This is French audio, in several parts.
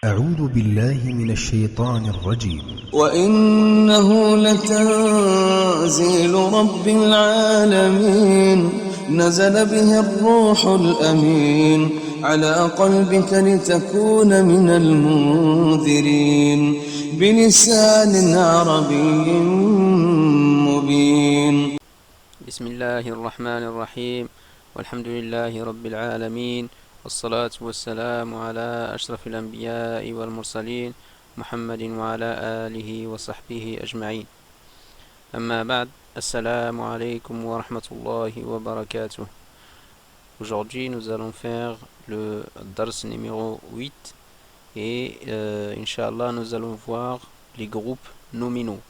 أعوذ بالله من الشيطان الرجيم. وإنه لتنزيل رب العالمين نزل به الروح الأمين على قلبك لتكون من المنذرين بلسان عربي مبين. بسم الله الرحمن الرحيم، والحمد لله رب العالمين، والصلاة والسلام على أشرف الأنبياء والمرسلين محمد وعلى آله وصحبه أجمعين. أما بعد, assalamu alaikum wa rahmatullahi wa barakatuh. Aujourd'hui nous allons faire le dars numéro 8 et Inch'Allah nous allons voir les groupes nominaux.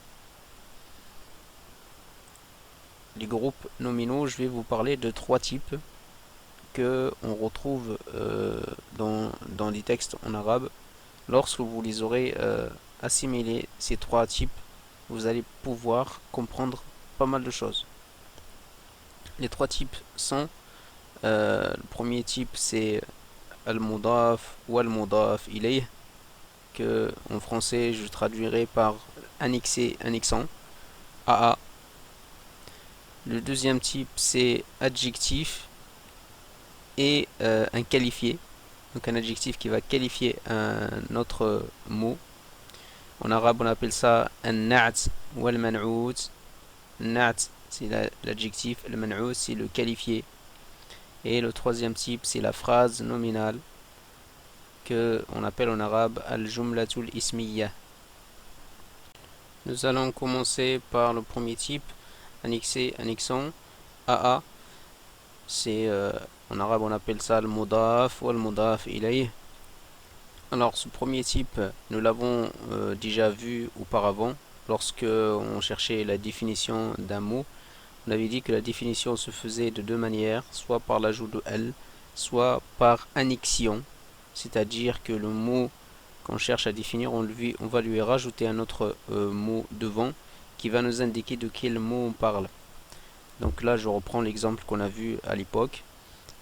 Les groupes nominaux, je vais vous parler de trois types que on retrouve dans les textes en arabe. Lorsque vous les aurez assimilés, ces trois types, vous allez pouvoir comprendre pas mal de choses. Les trois types sont, le premier type c'est al-mudaf ou al-mudaf ilayh, que en français je traduirai par annexé, annexant, AA. Le deuxième type c'est adjectif et un qualifié, donc un adjectif qui va qualifier un autre mot. En arabe on appelle ça un na'at ou al man'out. Na'at c'est l'adjectif, le man'out c'est le qualifié. Et le troisième type c'est la phrase nominale que on appelle en arabe al jumlatul ismiyya. Nous allons commencer par le premier type, annexé, annexant, AA. C'est en arabe on appelle ça le mudaf ou le mudaf ilayh. Alors ce premier type nous l'avons déjà vu auparavant lorsque on cherchait la définition d'un mot. On avait dit que la définition se faisait de deux manières, soit par l'ajout de L, soit par annexion, c'est-à-dire que le mot qu'on cherche à définir, on va lui rajouter un autre mot devant qui va nous indiquer de quel mot on parle. Donc là je reprends l'exemple qu'on a vu à l'époque,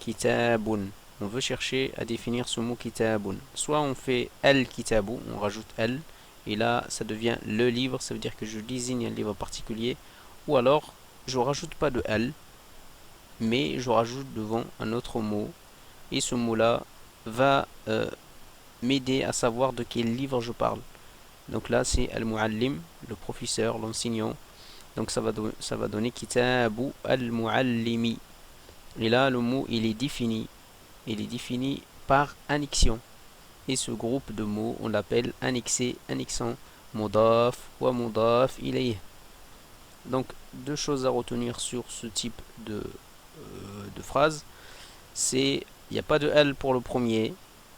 kitabun. On veut chercher à définir ce mot kitabun. Soit on fait al-kitabu, on rajoute al, et là ça devient le livre, ça veut dire que je désigne un livre particulier. Ou alors je rajoute pas de al, mais je rajoute devant un autre mot, et ce mot là va m'aider à savoir de quel livre je parle. Donc là c'est al-muallim, le professeur, l'enseignant. Donc ça va donner kitabu al-muallimi. Et là le mot il est défini par annexion. Et ce groupe de mots on l'appelle annexé, annexant, mudaf wa mudaf ilayh. Donc deux choses à retenir sur ce type de phrase, c'est il n'y a pas de L pour le premier,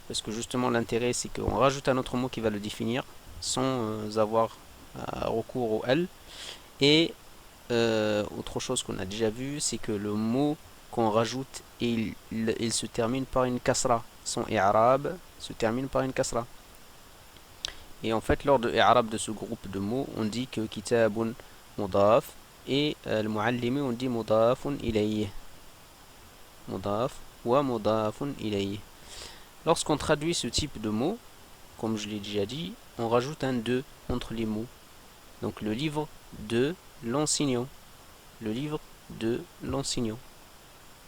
parce que justement l'intérêt c'est qu'on rajoute un autre mot qui va le définir sans avoir recours au L. Et autre chose qu'on a déjà vu, c'est que le mot qu'on rajoute, il se termine par une kasra. Son i'rab se termine par une kasra. Et en fait, lors de i'rab de ce groupe de mots, on dit que kitabun mudaf et al-muallimi on dit mudafun ilayh. Mudaf wa mudafun ilayh. Lorsqu'on traduit ce type de mots, comme je l'ai déjà dit, on rajoute un 2 entre les mots. Donc le livre de l'enseignant. Le livre de l'enseignant.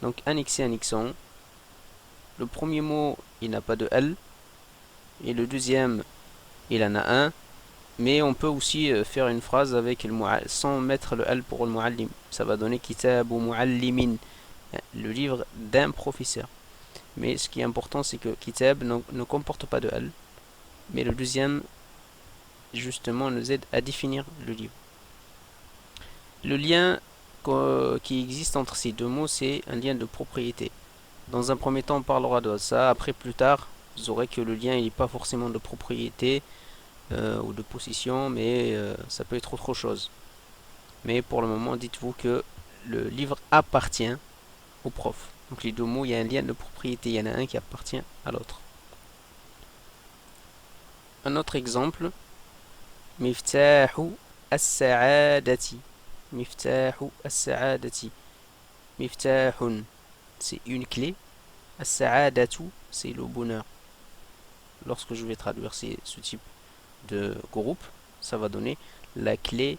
Donc annexé, annexant. Le premier mot, il n'a pas de L. Et le deuxième, il en a un. Mais on peut aussi faire une phrase avec sans mettre le L pour le muallim. Ça va donner kitabu muallimin, le livre d'un professeur. Mais ce qui est important, c'est que kitab ne comporte pas de L. Mais le deuxième, justement, nous aide à définir le livre. Le lien qui existe entre ces deux mots, c'est un lien de propriété. Dans un premier temps, on parlera de ça. Après, plus tard, vous aurez que le lien n'est pas forcément de propriété ou de possession, mais ça peut être autre chose. Mais pour le moment, dites-vous que le livre appartient au prof. Donc les deux mots, il y a un lien de propriété. Il y en a un qui appartient à l'autre. Un autre exemple. Miftahu as-sa'adati. Miftahu as-sa'adati. Miftahun, c'est une clé. As-sa'adatu, c'est le bonheur. lorsque je vais traduire ce type de groupe, ça va donner la clé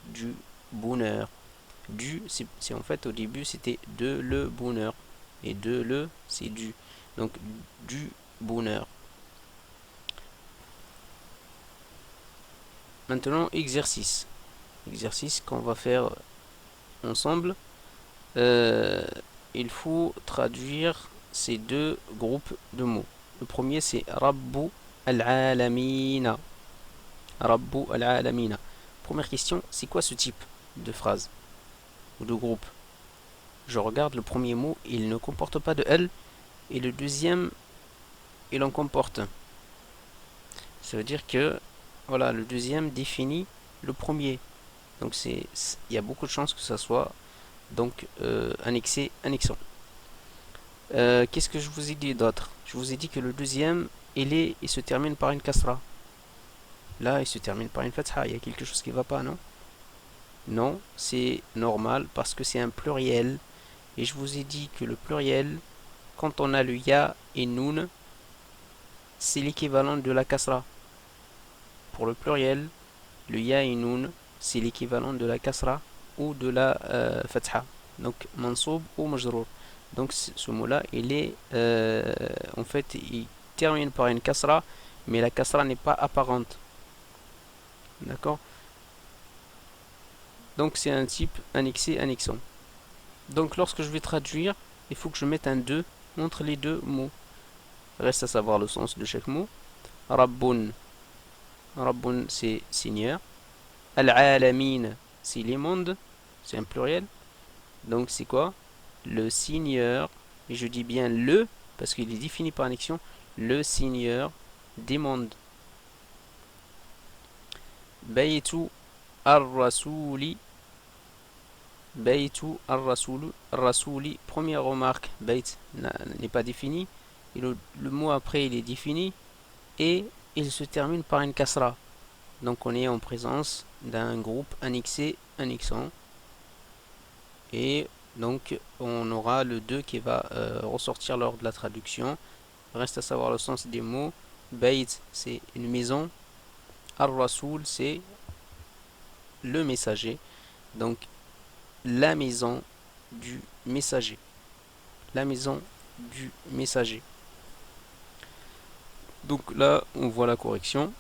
du bonheur. Du, c'est en fait au début c'était de le bonheur. Et de le, c'est du. Donc du bonheur. Maintenant, exercice. Exercice qu'on va faire ensemble. Il faut traduire ces deux groupes de mots. Le premier c'est Rabbu al-alamina. Rabbu al-alamina. Première question, c'est quoi ce type de phrase ou de groupe? Je regarde le premier mot, il ne comporte pas de L, et le deuxième, il en comporte. Ça veut dire que voilà, le deuxième définit le premier. Donc il y a beaucoup de chances que ça soit donc annexé, annexant. Qu'est-ce que je vous ai dit d'autre? Je vous ai dit que le deuxième, il se termine par une kasra. Là, il se termine par une fatha. Il y a quelque chose qui ne va pas, non? Non, c'est normal parce que c'est un pluriel. Et je vous ai dit que le pluriel, quand on a le ya et nun, c'est l'équivalent de la kasra. Pour le pluriel, le ya et nun, c'est l'équivalent de la kasra ou de la fatha. Donc, mansoub ou majrour. Donc, ce mot-là, il est, en fait, il termine par une kasra, mais la kasra n'est pas apparente. D'accord? Donc, c'est un type annexé, annexant. Donc, lorsque je vais traduire, il faut que je mette un 2 entre les deux mots. Reste à savoir le sens de chaque mot. Rabbun. Rabbun, c'est Seigneur. Al-alamin, c'est les mondes. C'est un pluriel. Donc, c'est quoi? Le Seigneur. Et je dis bien le, parce qu'il est défini par annexion. Le Seigneur des mondes. Baytu ar-rasuli. Baytu ar-rasuli. Première remarque, bayt n'est pas défini. Et le mot après, il est défini. Et il se termine par une kasra. Donc on est en présence d'un groupe annexé, annexant. Et donc on aura le 2 qui va ressortir lors de la traduction. Reste à savoir le sens des mots. Bayt, c'est une maison. Ar-Rasoul, c'est le messager. Donc la maison du messager. La maison du messager. Donc là, on voit la correction.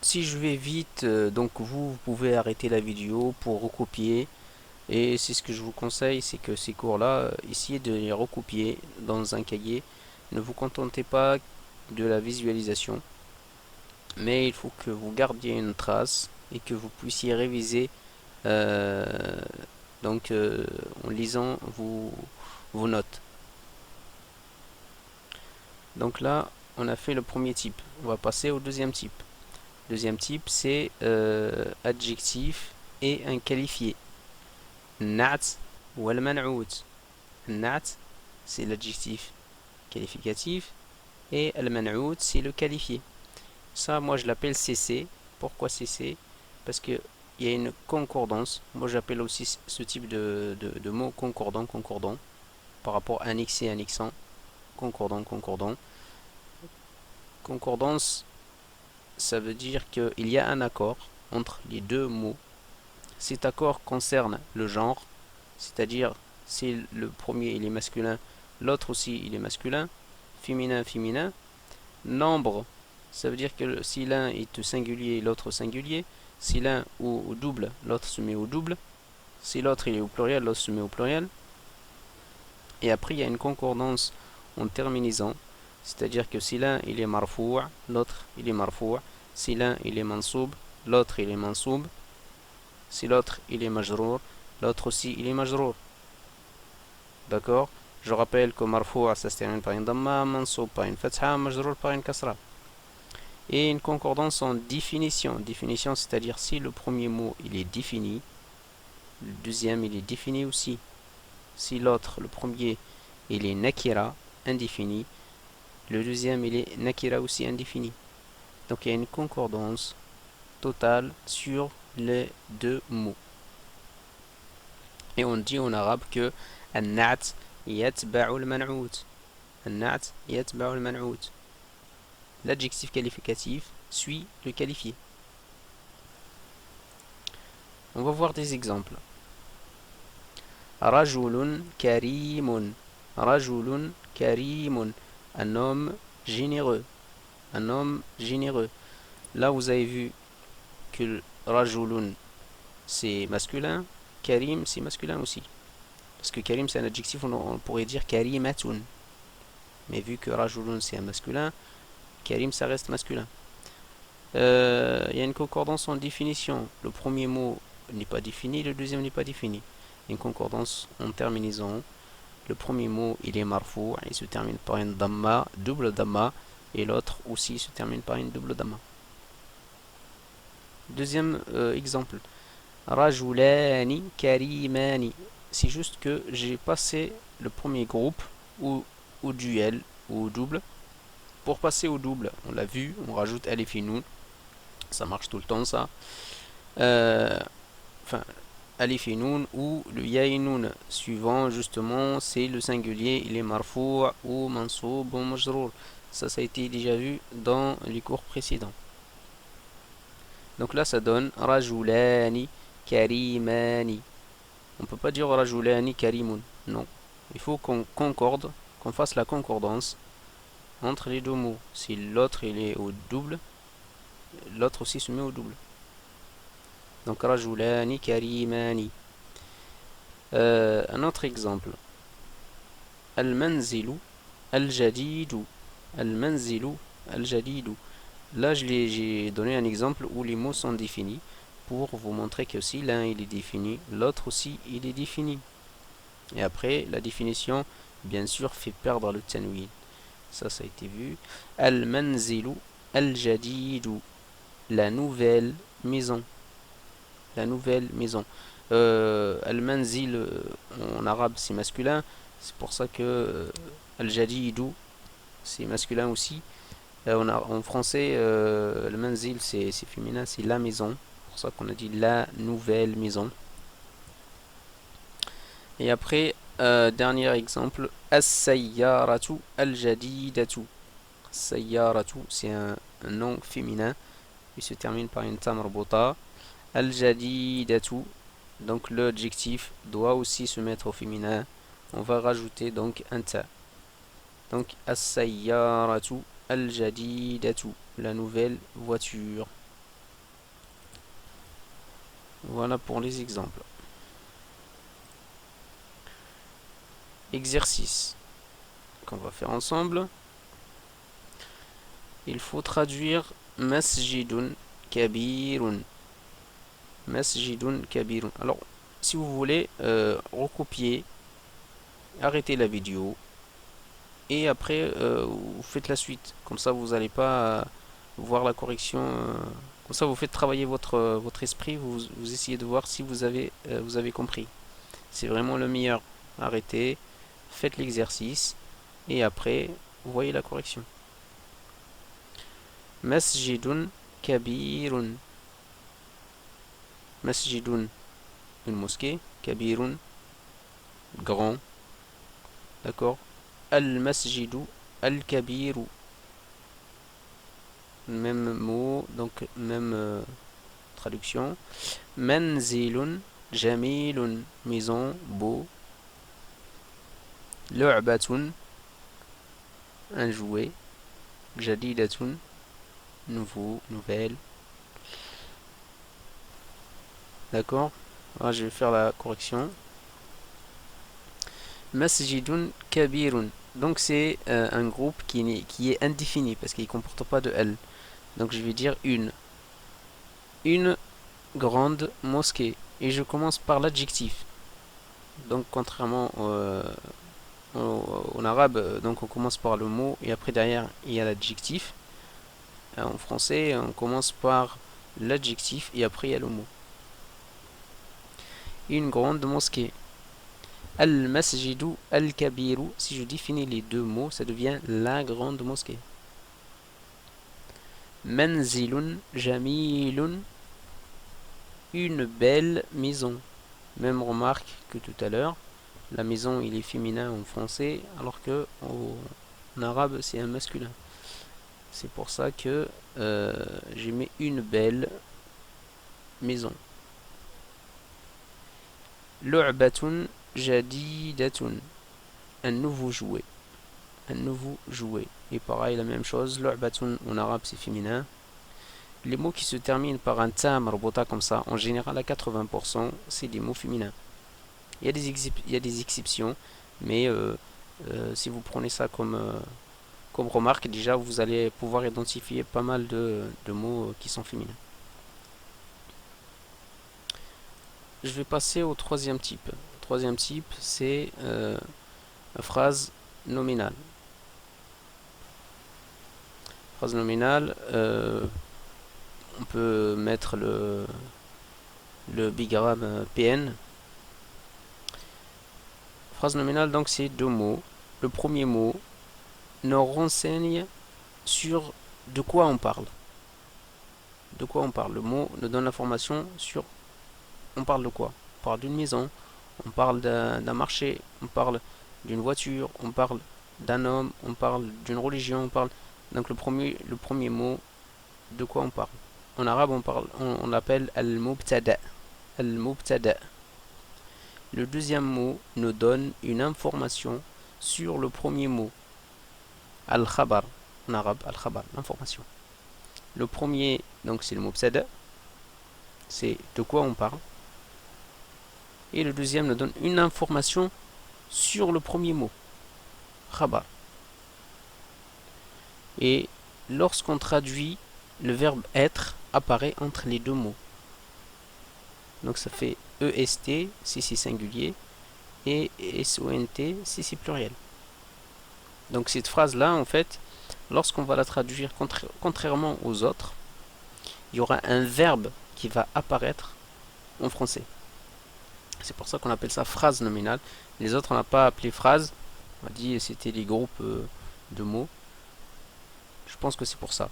Si je vais vite, donc vous pouvez arrêter la vidéo pour recopier. Et c'est ce que je vous conseille, c'est que ces cours-là, essayez de les recopier dans un cahier. Ne vous contentez pas de la visualisation, mais il faut que vous gardiez une trace et que vous puissiez réviser donc en lisant vos notes. Donc là, on a fait le premier type. On va passer au deuxième type. Deuxième type, c'est adjectif et un qualifié. Na'at ou al-man'out. Na'at, c'est l'adjectif qualificatif et al-man'out, c'est le qualifié. Ça, moi, je l'appelle CC. Pourquoi CC? Parce que il y a une concordance. Moi, j'appelle aussi ce type de mot concordant, concordant, par rapport à annexé, annexant, concordant, concordant. Concordance, ça veut dire qu'il y a un accord entre les deux mots. Cet accord concerne le genre, c'est-à-dire si le premier il est masculin, l'autre aussi il est masculin, féminin, féminin. Nombre, ça veut dire que si l'un est singulier, l'autre singulier. Si l'un au double, l'autre se met au double. Si l'autre il est au pluriel, l'autre se met au pluriel. Et après il y a une concordance en terminaison. C'est-à-dire que si l'un il est marfou', l'autre il est marfou'. Si l'un il est mansoub, l'autre il est mansoub. Si l'autre il est majrour, l'autre aussi il est majrour. D'accord? Je rappelle que marfou' ça se termine par une damma, mansoub par une fatha, majrour par une kasra. Et une concordance en définition. Définition, c'est-à-dire si le premier mot il est défini, le deuxième il est défini aussi. Si l'autre, le premier, il est nakira, indéfini, le deuxième il est nakira aussi indéfini. Donc il y a une concordance totale sur les deux mots. Et on dit en arabe que an-na'at yatba'u al-man'out. النعت يتبع المنعوت. L'adjectif qualificatif suit le qualifié. On va voir des exemples. رجل كريم. رجل كريم. Un homme généreux. Un homme généreux. Là, vous avez vu que rajulun c'est masculin, karim c'est masculin aussi. Parce que karim c'est un adjectif, on pourrait dire karimatun. Mais vu que rajulun c'est un masculin, karim ça reste masculin. Il y a une concordance en définition. Le premier mot n'est pas défini, le deuxième n'est pas défini. Une concordance en terminaison. Le premier mot il est marfou, il se termine par une damma, double damma, et l'autre aussi se termine par une double damma. Deuxième exemple. Rajulani karimani. C'est juste que j'ai passé le premier groupe ou au duel ou au double. Pour passer au double, on l'a vu, on rajoute alif et noun. Ça marche tout le temps ça. Enfin, alif et noun ou le ya et noun suivant justement c'est le singulier, il est marfou ou mansoub ou majrour. Ça a été déjà vu dans les cours précédents. Donc là ça donne rajulani karimani. On peut pas dire rajulani karimun. Non. Il faut qu'on concorde, qu'on fasse la concordance entre les deux mots. Si l'autre il est au double, l'autre aussi se met au double. Donc rajulani karimani. Un autre exemple. Al-manzilu al-jadidu. Al-manzilu al-jadidu. Là j'ai donné un exemple où les mots sont définis pour vous montrer que si l'un il est défini, l'autre aussi il est défini. Et après la définition bien sûr fait perdre le tanwin. Ça a été vu. Al-manzilu al-jadidu. La nouvelle maison. La nouvelle maison. Al-manzil en arabe c'est masculin. C'est pour ça que al-jadidu c'est masculin aussi. En français, le manzil c'est féminin, c'est la maison. C'est pour ça qu'on a dit la nouvelle maison. Et après, dernier exemple, as-sayyaratu al-jadidatu. Sayyaratu, c'est un nom féminin. Il se termine par une tamarbota. Al-jadidatu, donc l'adjectif doit aussi se mettre au féminin. On va rajouter donc un ta. Donc as-sayyaratu al-jadidatu, la nouvelle voiture. Voilà pour les exemples. Exercice qu'on va faire ensemble. Il faut traduire masjidun kabirun. Masjidun kabirun. Alors, si vous voulez recopier, arrêtez la vidéo et après vous faites la suite. Comme ça, vous n'allez pas voir la correction. Comme ça, vous faites travailler votre esprit. Vous essayez de voir si vous avez compris. C'est vraiment le meilleur. Arrêtez, faites l'exercice et après, vous voyez la correction. Masjidun kabirun. Masjidun, une mosquée. Kabirun, grand. D'accord. Al-masjidu al-kabiru. Même mot, donc même traduction. Manzilun jamilun, maison, beau. Lu'batun, un jouet. Jadidatun, nouveau, nouvelle. D'accord. Là, je vais faire la correction. Masjidun kabirun. Donc c'est un groupe qui est indéfini parce qu'il ne comporte pas de L. Donc je vais dire une grande mosquée. Et je commence par l'adjectif. Donc contrairement en arabe, donc on commence par le mot et après derrière il y a l'adjectif. En français, on commence par l'adjectif et après il y a le mot. Une grande mosquée. Al-masjidu al-kabiru. Si je définis les deux mots, ça devient la grande mosquée. Manzilun jamilun. Une belle maison. Même remarque que tout à l'heure. La maison, il est féminin en français, alors que En arabe, c'est un masculin. C'est pour ça que j'ai mis une belle maison. Lu'batun jadidatun. Un nouveau jouet. Un nouveau jouet. Et pareil, la même chose. Lu'batun en arabe, c'est féminin. Les mots qui se terminent par un ta marbota comme ça, en général à 80%, c'est des mots féminins. Il y a des exceptions, mais si vous prenez ça comme remarque, déjà vous allez pouvoir identifier pas mal de mots qui sont féminins. Je vais passer au troisième type. Le troisième type, c'est la phrase nominale. Phrase nominale, on peut mettre le bigramme PN. Phrase nominale, donc c'est deux mots. Le premier mot nous renseigne sur de quoi on parle. De quoi on parle. Le mot nous donne l'information sur on parle de quoi. On parle d'une maison, on parle d'un marché, on parle d'une voiture, on parle d'un homme, on parle d'une religion, on parle. Donc le premier mot, de quoi on parle. En arabe, on l'appelle al-mubtada. Al-mubtada. Le deuxième mot nous donne une information sur le premier mot. Al-khabar. En arabe, al-khabar, l'information. Le premier, donc c'est le mubtada. C'est de quoi on parle. Et le deuxième nous donne une information sur le premier mot. Khabar. Et lorsqu'on traduit, le verbe être apparaît entre les deux mots. Donc ça fait EST si c'est singulier et SONT si c'est pluriel. Donc cette phrase-là, en fait, lorsqu'on va la traduire contrairement aux autres, il y aura un verbe qui va apparaître en français. C'est pour ça qu'on appelle ça phrase nominale. Les autres, on n'a pas appelé phrase. On a dit c'était les groupes de mots. Je pense que c'est pour ça.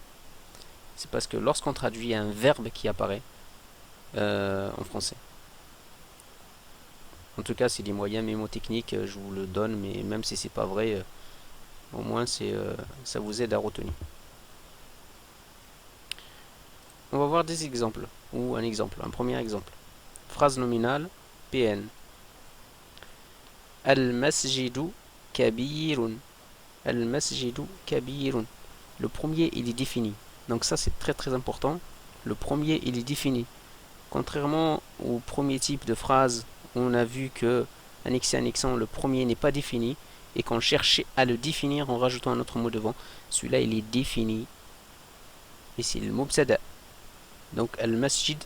C'est parce que lorsqu'on traduit, il y a un verbe qui apparaît en français. En tout cas, c'est des moyens mémotechniques, je vous le donne, mais même si c'est pas vrai, au moins ça vous aide à retenir. On va voir des exemples, ou un premier exemple. Phrase nominale, PN. Al-masjidu kabirun. Al-masjidu kabirun. Le premier, il est défini. Donc ça, c'est très très important. Le premier, il est défini. Contrairement au premier type de phrase, où on a vu que annexant, le premier n'est pas défini, et qu'on cherchait à le définir en rajoutant un autre mot devant. Celui-là, il est défini. Et c'est le mubtada. Donc, al-masjid,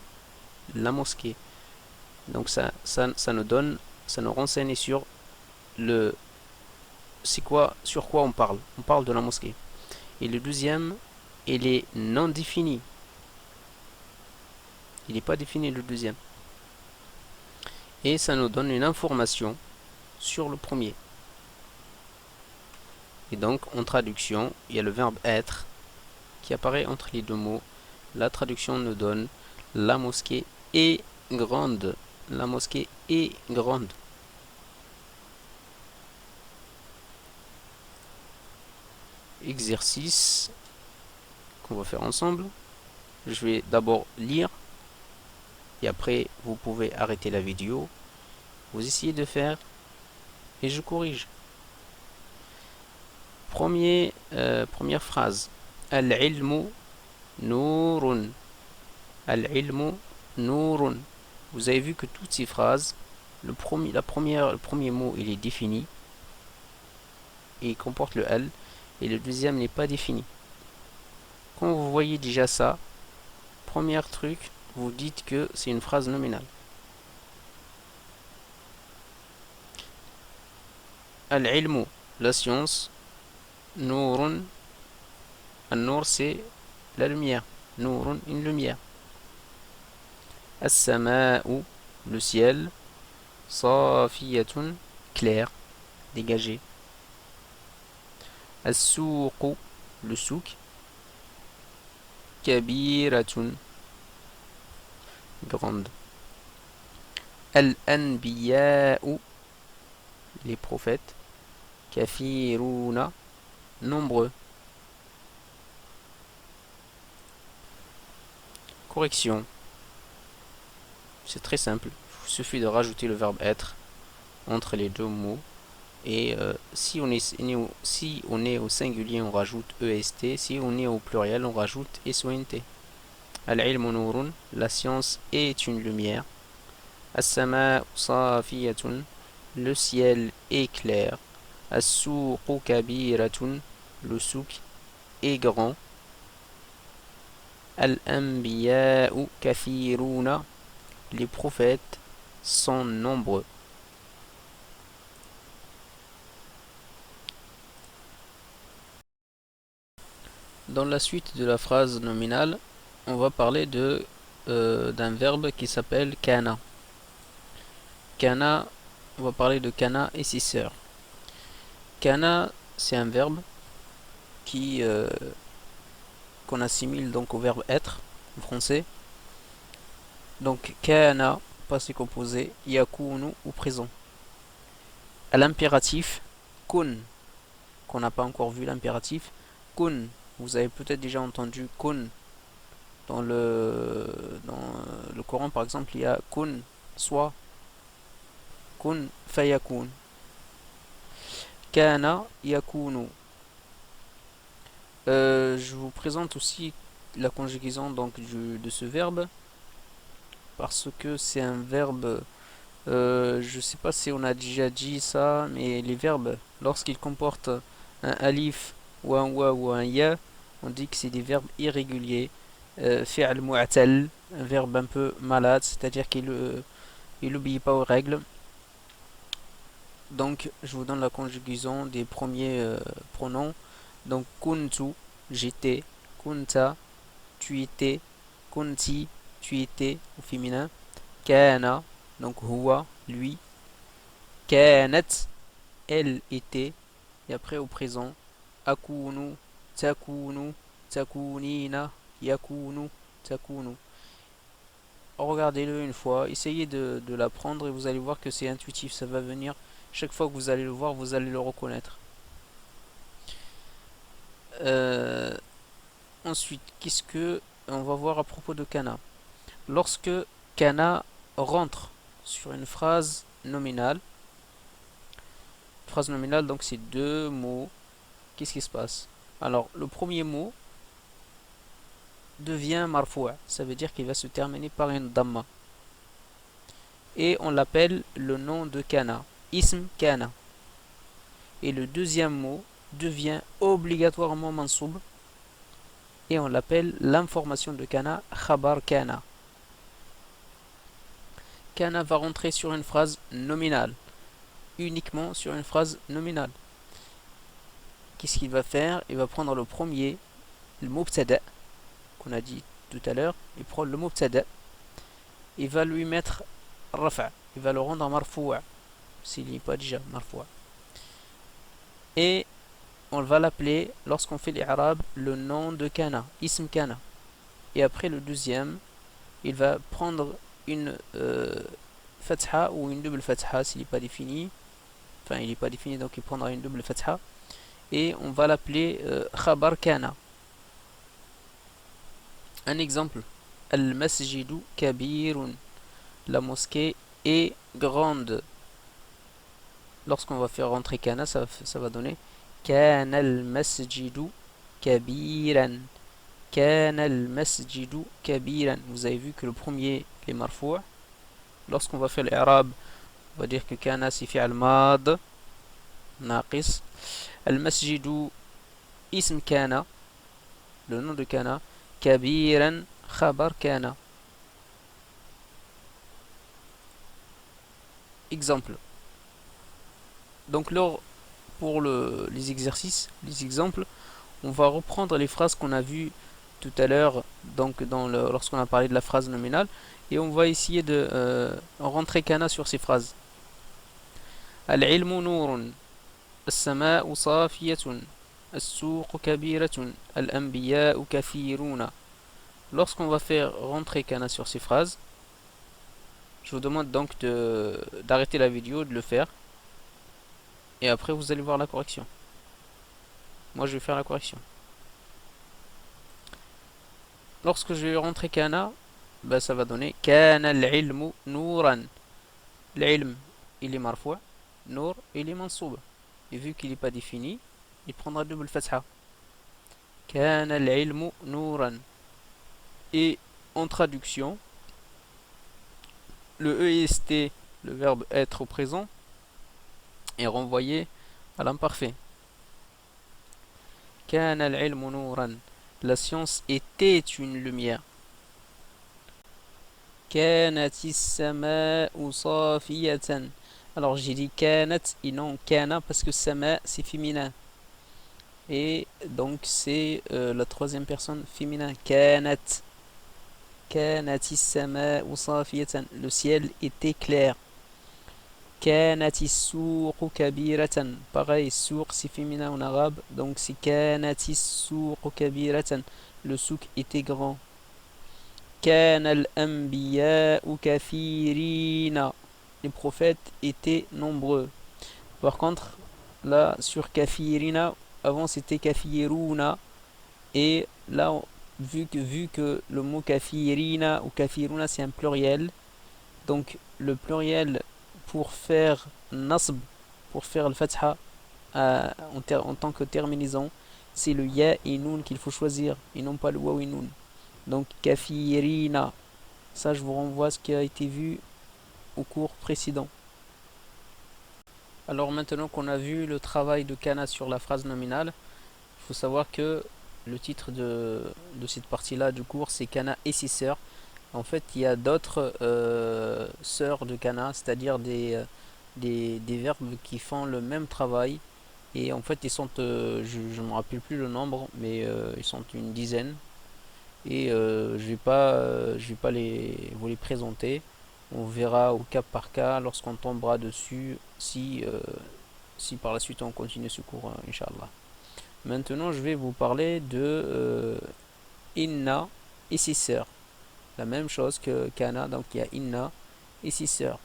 la mosquée. Donc ça nous renseigne sur sur quoi on parle. On parle de la mosquée. Et le deuxième, il est non défini. Il n'est pas défini le deuxième. Et ça nous donne une information sur le premier. Et donc, en traduction, il y a le verbe être qui apparaît entre les deux mots. La traduction nous donne la mosquée est grande. La mosquée est grande. Exercice qu'on va faire ensemble. Je vais d'abord lire et après vous pouvez arrêter la vidéo. Vous essayez de faire et je corrige. Première phrase. Al-ilmu nourun. Al-ilmu nourun. Vous avez vu que toutes ces phrases, le premier mot il est défini et il comporte le al, et le deuxième n'est pas défini. Quand vous voyez déjà ça, premier truc, vous dites que c'est une phrase nominale. Al-ilmu, la science. Nourun, al-nour c'est la lumière. Nourun, une lumière. As-sama'u, le ciel. Safiyatun, clair, dégagé. As-souqu, le souk. Kabiratun, grande. Al-anbiya'u, les prophètes. Kafiruna, nombreux. Correction. C'est très simple. Il suffit de rajouter le verbe être entre les deux mots. Et si on est au singulier, on rajoute est. Si on est au pluriel, on rajoute sont. Al-ilmu nurun, la science est une lumière. As-sama'u safiyatun, le ciel est clair. As-souqu kabiratun, le souk est grand. Al-anbiya'u kathiruna, les prophètes sont nombreux. Dans la suite de la phrase nominale, on va parler d'un verbe qui s'appelle kana. Kana, on va parler de kana et ses sœurs. Kana, c'est un verbe qu'on assimile donc au verbe être en français. Donc kana, passé composé, yakunu ou présent. À l'impératif, kun, qu'on n'a pas encore vu l'impératif, kun. Vous avez peut-être déjà entendu kun dans le Coran, par exemple, il y a kun, soit, kun fayakun. Kana yakunu. Je vous présente aussi la conjugaison donc de ce verbe parce que c'est un verbe. Je sais pas si on a déjà dit ça, mais les verbes, lorsqu'ils comportent un alif ou un wa ou un ya, on dit que c'est des verbes irréguliers. Fi'al mu'tal, un verbe un peu malade, c'est-à-dire qu'il n'obéit pas aux règles. Donc, je vous donne la conjugaison des premiers pronoms. Donc, kuntu, j'étais. Kunta, tu étais. Kunti, tu étais, au féminin. Kana, donc huwa, lui. Kanat, elle était. Et après, au présent, akunu, takunu, takunina, yakunu, takunu. Regardez-le une fois, essayez de l'apprendre et vous allez voir que c'est intuitif, ça va venir. Chaque fois que vous allez le voir, vous allez le reconnaître. Ensuite, qu'est-ce que on va voir à propos de kana? Lorsque kana rentre sur une phrase nominale, donc c'est deux mots, qu'est-ce qui se passe? Alors, le premier mot devient marfou', ça veut dire qu'il va se terminer par une damma. Et on l'appelle le nom de kana, ism kana. Et le deuxième mot devient obligatoirement mansoub et on l'appelle l'information de kana, khabar kana. Kana va rentrer sur une phrase nominale, uniquement sur une phrase nominale. Qu'est-ce qu'il va faire? Il va prendre le premier, le mubtada, qu'on a dit tout à l'heure, il prend le mubtada, il va lui mettre rafa', il va le rendre marfou' s'il n'est pas déjà marfou'. Et on va l'appeler, lorsqu'on fait l'Arab, le nom de kana, ism kana. Et après le deuxième, il va prendre une fatha ou une double fatha s'il n'est pas défini. Enfin, il n'est pas défini, donc il prendra une double fatha. Et on va l'appeler khabar kana. Un exemple. Al-masjidu kabirun. La mosquée est grande. Lorsqu'on va faire rentrer kana, ça va donner كان المسجد كبيرا. كان المسجد كبيرا. Vous avez vu que le premier est marfou'. Lorsqu'on va faire l'Arab, on va dire que kana c'est fi'al mad naqis. المسجد اسم kana, le nom de kana. كبيرا خبر kana. Exemple. Donc pour les exercices, les exemples, on va reprendre les phrases qu'on a vues tout à l'heure, donc lorsqu'on a parlé de la phrase nominale, et on va essayer de rentrer kana sur ces phrases. Al-ilmu nurun, as-sama'u safiyatun, as-souqu kabiratun, al-anbiya'u kathiruna. Lorsqu'on va faire rentrer kana sur ces phrases, je vous demande donc d'arrêter la vidéo, de le faire. Et après, vous allez voir la correction. Moi je vais faire la correction. Lorsque je vais rentrer kana, bah, ça va donner kana al-ilmu nouran. L'ilm, il est marfou', nour, il est mansoub. Et vu qu'il n'est pas défini, il prendra double fatha. Kana al-ilmu nouran. Et en traduction, le EST, le verbe être au présent, est renvoyé à l'imparfait. Kana al-ilmu nouran. La science était une lumière. كانت السماء صافية. Alors j'ai dit kanat et non kana parce que sama c'est féminin. Et donc c'est la troisième personne féminin. Kanat. كانت السماء صافية. Le ciel était clair. كانت السوق كبيرة. Pareil, souk c'est féminin en arabe. Donc c'est كانت السوق كبيرة. Le souk était grand. كان الأنبياء كثيرين. Les prophètes étaient nombreux. Par contre, là, sur kafirina, avant c'était kafiruna. Et là, vu que le mot kafirina ou kafiruna, c'est un pluriel. Donc, le pluriel pour faire nasb, pour faire le fatha en tant que terminaison, c'est le ya et nun qu'il faut choisir, et non pas le waw et nun. Donc kafirina, ça je vous renvoie à ce qui a été vu au cours précédent. Alors maintenant qu'on a vu le travail de kana sur la phrase nominale, il faut savoir que le titre de cette partie-là du cours c'est kana et ses sœurs. En fait il y a d'autres sœurs de kana, c'est-à-dire des verbes qui font le même travail. Et en fait ils sont, je ne me rappelle plus le nombre, mais ils sont une dizaine. Et je vais pas vous les présenter. On verra au cas par cas lorsqu'on tombera dessus si par la suite on continue ce cours, Inch'Allah. Maintenant je vais vous parler de inna et ses sœurs. La même chose que kana, donc il y a inna et ses sœurs.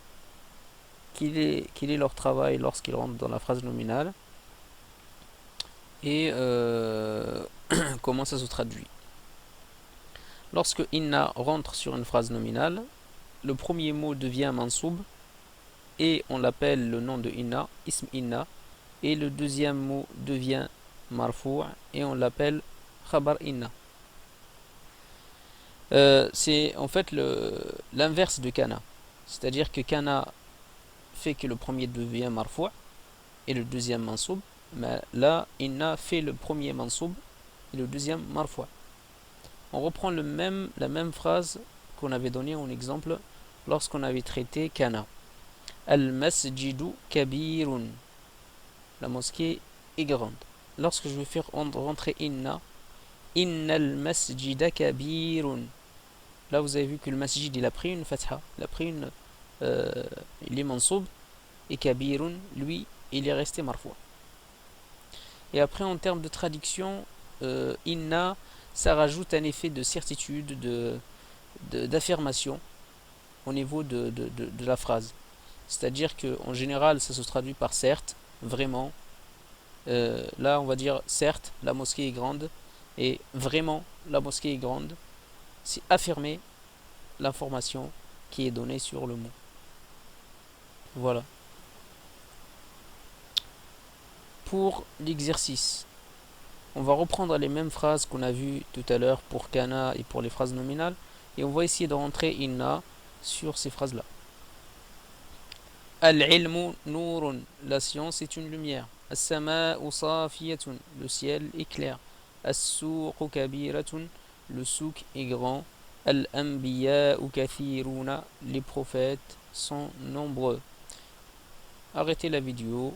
Quel est leur travail lorsqu'ils rentrent dans la phrase nominale et comment ça se traduit. Lorsque inna rentre sur une phrase nominale, le premier mot devient mansoub et on l'appelle le nom de inna, ism inna, et le deuxième mot devient marfou' et on l'appelle khabar inna. C'est en fait l'inverse de kana, c'est-à-dire que kana fait que le premier devient marfou' et le deuxième mansoub, mais là inna fait le premier mansoub et le deuxième marfou'. On reprend la même phrase qu'on avait donnée en exemple lorsqu'on avait traité kana. Al-masjidu kabirun. La mosquée est grande. Lorsque je vais faire rentrer inna, innal masjida kabirun. Là vous avez vu que le masjid il a pris une fatha, il est mansoub, et kabirun, lui, il est resté marfou'. Et après en termes de traduction, inna, ça rajoute un effet de certitude, d'affirmation au niveau de la phrase. C'est-à-dire qu'en général, ça se traduit par certes, vraiment. Là, on va dire certes, la mosquée est grande, et vraiment, la mosquée est grande. C'est affirmer l'information qui est donnée sur le mot. Voilà. Pour l'exercice, on va reprendre les mêmes phrases qu'on a vues tout à l'heure pour kana et pour les phrases nominales, et on va essayer de rentrer inna sur ces phrases-là. Al-ilmu nourun, la science est une lumière. As-sama'u safiyatun, le ciel est clair. As-suqu kabiratun, le souk est grand. Al-anbiya'u kathiruna, les prophètes sont nombreux. Arrêtez la vidéo,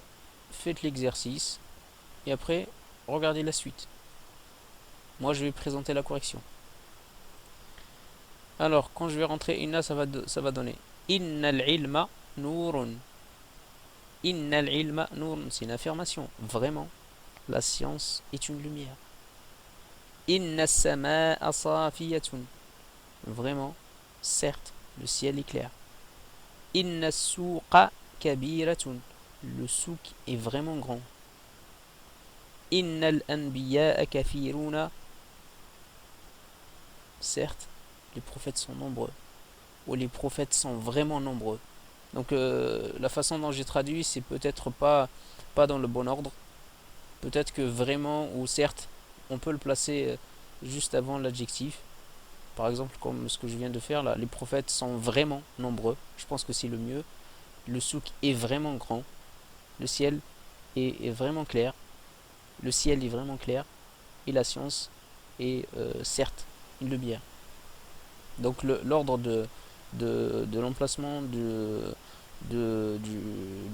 faites l'exercice, et après, regardez la suite. Moi, je vais présenter la correction. Alors, quand je vais rentrer inna, ça va donner innal ilma nourun. Innal ilma nourun, c'est une affirmation. Vraiment, la science est une lumière. Inna as-samaa'a safiyatun. Vraiment, certes, le ciel est clair. Inna as-suqa kabiratun. Le souk est vraiment grand. Innal anbiya'a kathiruna. Certes, les prophètes sont nombreux. Ou les prophètes sont vraiment nombreux. Donc la façon dont j'ai traduit, c'est peut-être pas dans le bon ordre. Peut-être que vraiment, ou certes, on peut le placer juste avant l'adjectif. Par exemple, comme ce que je viens de faire là, les prophètes sont vraiment nombreux. Je pense que c'est le mieux. Le souk est vraiment grand. Le ciel est vraiment clair. Le ciel est vraiment clair. Et la science est certes une lumière. Donc l'ordre de l'emplacement du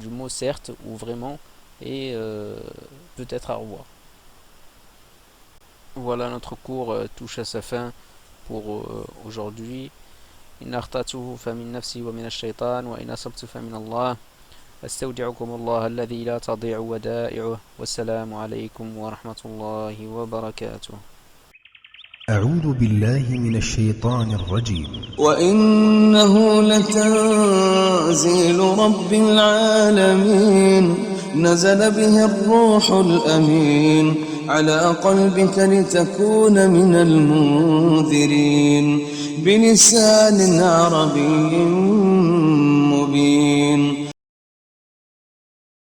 mot certes ou vraiment et peut-être à revoir. Voilà, notre cours touche à sa fin pour aujourd'hui. إن أخطأته فمن نفسي ومن الشيطان وإن أصبت فمن الله أستودعكم الله الذي لا تضيع ودائعه والسلام عليكم ورحمة الله وبركاته. أعوذ بالله من الشيطان الرجيم. وإنه لتنزيل رب العالمين نزل به الروح الأمين على قلبك لتكون من المنذرين بلسان عربي مبين